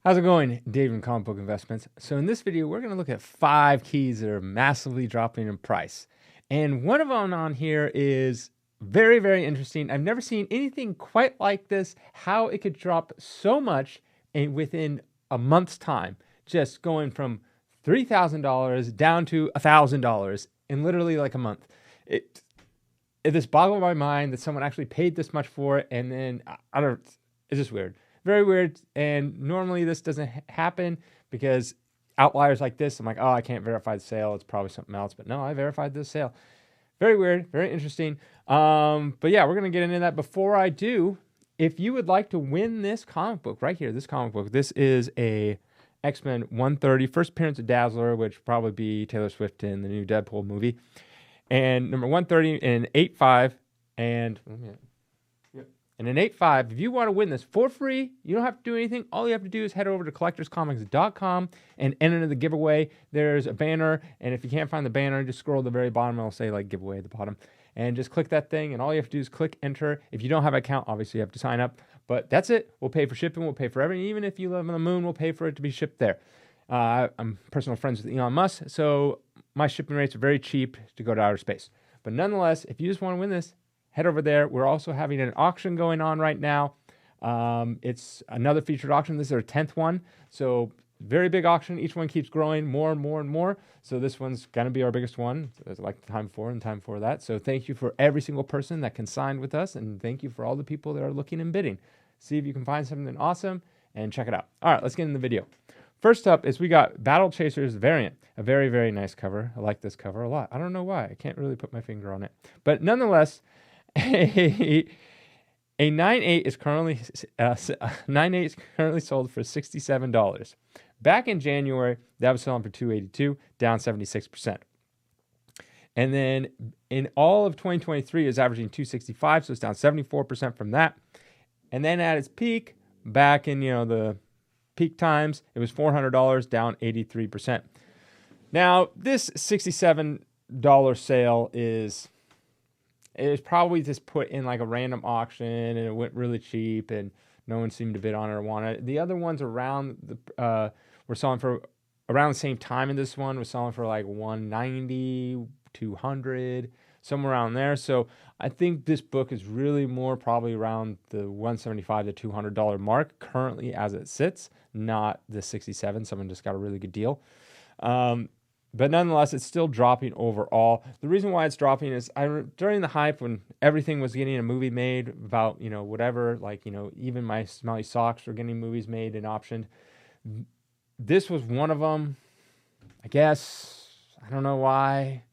How's it going, Dave from Comic Book Investments? So in this video, we're going to look at 5 keys that are massively dropping in price. And one of them on here is very, very interesting. I've never seen anything quite like this, how it could drop so much within a month's time, just going from $3,000 down to $1,000 in literally like a month. It just boggled my mind that someone actually paid this much for it, and then it's just weird. Very weird, and normally this doesn't happen because outliers like this, I'm like, oh, I can't verify the sale. It's probably something else. But no, I verified this sale. Very weird, very interesting. But yeah, we're going to get into that. Before I do, if you would like to win this comic book right here, this comic book, this is a X-Men 130, first appearance of Dazzler, which will probably be Taylor Swift in the new Deadpool movie. And number 130 in 8.5, and an 8.5, if you want to win this for free, you don't have to do anything. All you have to do is head over to collectorscomics.com and enter the giveaway. There's a banner, and if you can't find the banner, just scroll to the very bottom, and it'll say like giveaway at the bottom. And just click that thing, and all you have to do is click enter. If you don't have an account, obviously you have to sign up. But that's it. We'll pay for shipping. We'll pay for everything. Even if you live on the moon, we'll pay for it to be shipped there. I'm personal friends with Elon Musk, so my shipping rates are very cheap to go to outer space. But nonetheless, if you just want to win this, head over there. We're also having an auction going on right now. It's another featured auction. This is our 10th one. So very big auction. Each one keeps growing more and more and more. So this one's going to be our biggest one. It's like the time before and time before that. So thank you for every single person that consigned with us. And thank you for all the people that are looking and bidding. See if you can find something awesome and check it out. All right, let's get in the video. First up is we got Battle Chasers variant. A very, very nice cover. I like this cover a lot. I don't know why. I can't really put my finger on it. But nonetheless, a 9.8 is currently sold for $67. Back in January, that was selling for $282, down 76%. And then in all of 2023, it's averaging $265, so it's down 74% from that. And then at its peak, back in the peak times, it was $400, down 83%. Now, this $67 sale is probably just put in like a random auction, and it went really cheap, and no one seemed to bid on it or want it. The other ones around were selling for around the same time, and this one was selling for like $190, $200, somewhere around there. So I think this book is really more probably around the $175 to $200 mark currently as it sits, not the $67. Someone just got a really good deal. But nonetheless, it's still dropping overall. The reason why it's dropping is during the hype when everything was getting a movie made about, whatever, like, even my smelly socks were getting movies made and optioned. This was one of them, I guess. I don't know why,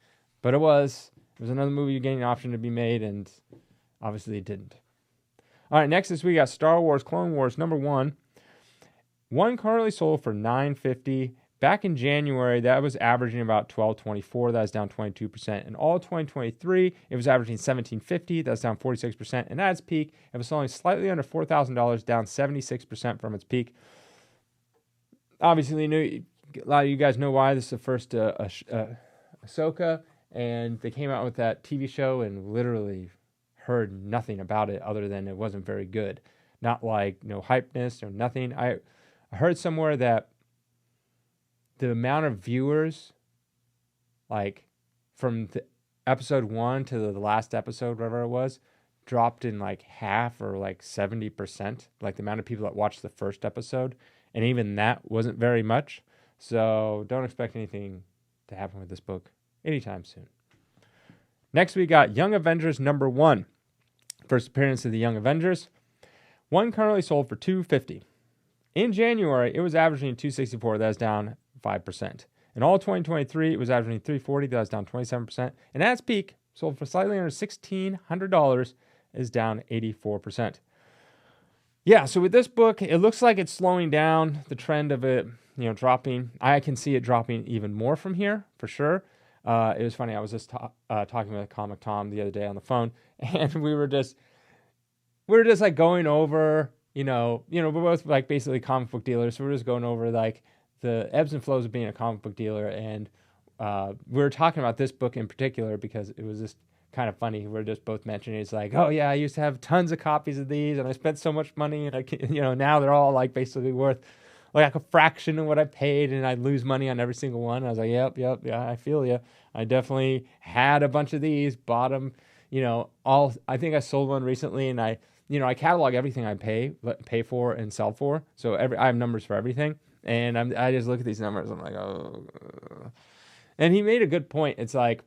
but it was another movie getting an option to be made, and obviously it didn't. All right, next is we got Star Wars Clone Wars number 1. One currently sold for $950. Back in January, that was averaging about $12.24. That was down 22%. In all 2023, it was averaging $17.50. That's down 46%. And at its peak, it was selling slightly under $4,000, down 76% from its peak. Obviously, a lot of you guys know why. This is the first Ahsoka, and they came out with that TV show and literally heard nothing about it other than it wasn't very good. Not like no hypeness or nothing. I heard somewhere that the amount of viewers, like from the episode 1 to the last episode, whatever it was, dropped in like half or like 70%, like the amount of people that watched the first episode. And even that wasn't very much. So don't expect anything to happen with this book anytime soon. Next, we got Young Avengers number 1. First appearance of the Young Avengers. One currently sold for $250. In January, it was averaging $264. That was down 5%. In all 2023, it was averaging $340. That was down 27%. And at its peak, sold for slightly under $1,600, is down 84%. Yeah, so with this book, it looks like it's slowing down, the trend of it, dropping. I can see it dropping even more from here, for sure. It was funny. I was just talking with Comic Tom the other day on the phone, and we were just like going over, we're both like basically comic book dealers, so we're just going over like the ebbs and flows of being a comic book dealer, and we were talking about this book in particular because it was just kind of funny. We're just both mentioning it's like, oh yeah, I used to have tons of copies of these, and I spent so much money, and now they're all like basically worth like a fraction of what I paid, and I'd lose money on every single one. I was like, yep, yeah, I feel you. I definitely had a bunch of these, bought them, all. I think I sold one recently, and I catalog everything I pay for and sell for. So I have numbers for everything, and I just look at these numbers. I'm like, oh. And he made a good point. It's like,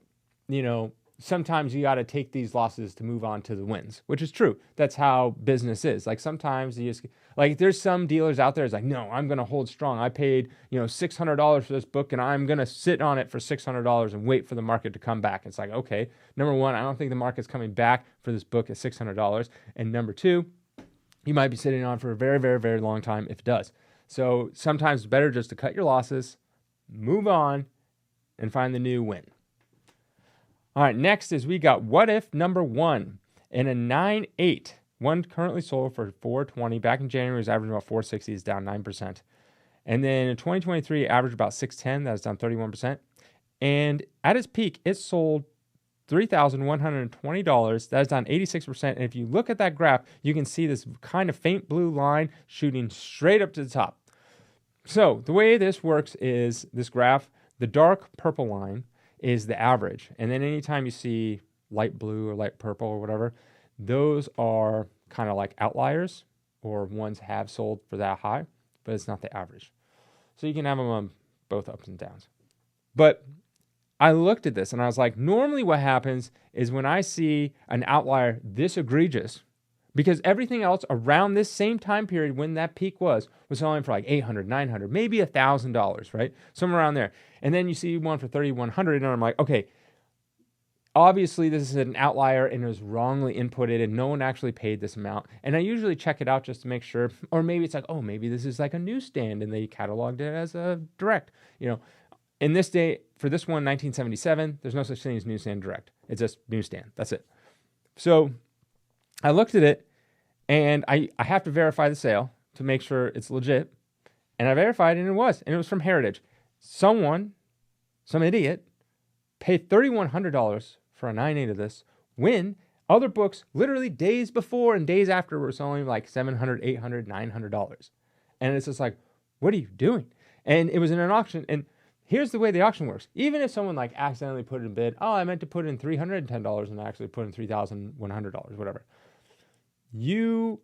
sometimes you got to take these losses to move on to the wins, which is true. That's how business is. Like sometimes you just, like there's some dealers out there. It's like, no, I'm going to hold strong. I paid, $600 for this book, and I'm going to sit on it for $600 and wait for the market to come back. It's like, okay, number one, I don't think the market's coming back for this book at $600. And number two, you might be sitting on for a very, very, very long time if it does. So sometimes it's better just to cut your losses, move on, and find the new win. All right, next is we got What If number 1 in a 9.8. One currently sold for $420. Back in January, it was averaging about $460. It's down 9%. And then in 2023, it averaged about $610. That was down 31%. And at its peak, it sold $3,120. That is down 86%. And if you look at that graph, you can see this kind of faint blue line shooting straight up to the top. So the way this works is this graph, the dark purple line is the average. And then anytime you see light blue or light purple or whatever, those are kind of like outliers, or ones have sold for that high, but it's not the average. So you can have them on both ups and downs. But I looked at this and I was like, normally what happens is when I see an outlier this egregious, because everything else around this same time period when that peak was selling for like $800, $900, maybe $1,000, right? Somewhere around there. And then you see one for $3,100, and I'm like, okay, obviously this is an outlier and it was wrongly inputted and no one actually paid this amount. And I usually check it out just to make sure, or maybe it's like, oh, maybe this is like a newsstand and they cataloged it as a direct. In this day, for this one, 1977, there's no such thing as newsstand direct. It's just newsstand. That's it. So I looked at it, and I have to verify the sale to make sure it's legit. And I verified, and it was from Heritage. Some idiot, paid $3,100 for a 9.8 of this, when other books literally days before and days after were selling like $700, $800, $900. And it's just like, what are you doing? And it was in an auction, and here's the way the auction works. Even if someone like accidentally put in a bid, oh, I meant to put in $310 and I actually put in $3,100, whatever. You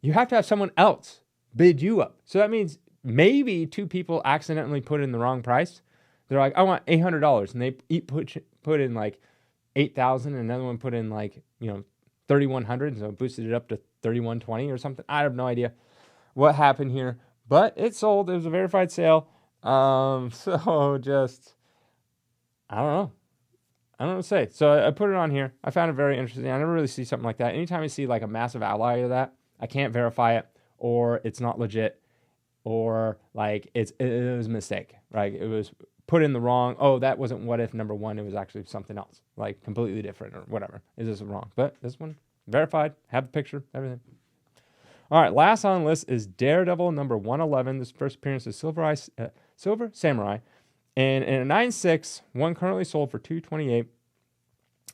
have to have someone else bid you up. So that means maybe two people accidentally put in the wrong price. They're like, I want $800, and they each put in like $8,000, and another one put in like $3,100, so it boosted it up to $3,120 or something. I have no idea what happened here, but it sold. It was a verified sale. So just I don't know what to say. So I put it on here. I found it very interesting. I never really see something like that. Anytime I see like a massive outlier of that, I can't verify it, or it's not legit, or like it was a mistake. Right? It was put in the wrong. Oh, that wasn't What If number 1. It was actually something else, like completely different or whatever. It's just wrong. But this one, verified, have the picture, everything. All right, last on the list is Daredevil number 111. This first appearance is Silver Samurai. And in a 9.6, one currently sold for $228.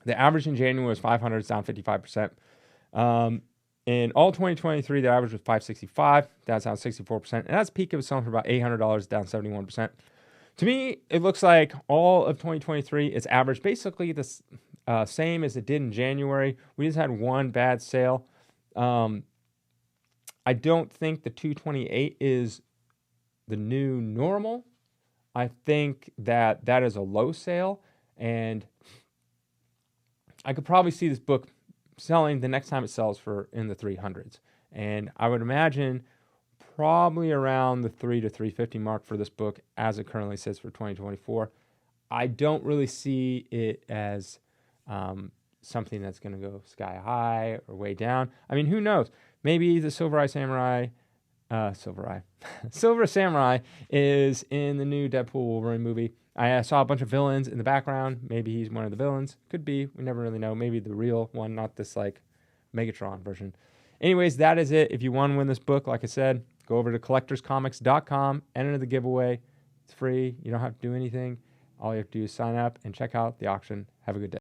The average in January was $500. It's down 55%. In all 2023, the average was $565. That's down 64%. And that's peak, it was selling for about $800, down 71%. To me, it looks like all of 2023 is average, basically the same as it did in January. We just had one bad sale. I don't think the 228 is the new normal. I think that is a low sale, and I could probably see this book selling the next time it sells for in the 300s. And I would imagine probably around the $300 to $350 mark for this book as it currently sits for 2024. I don't really see it as something that's going to go sky high or way down. I mean, who knows? Maybe the Silver Samurai is in the new Deadpool Wolverine movie. I saw a bunch of villains in the background. Maybe he's one of the villains. Could be. We never really know. Maybe the real one, not this like Megatron version. Anyways, that is it. If you want to win this book, like I said, go over to collectorscomics.com, enter the giveaway. It's free. You don't have to do anything. All you have to do is sign up and check out the auction. Have a good day.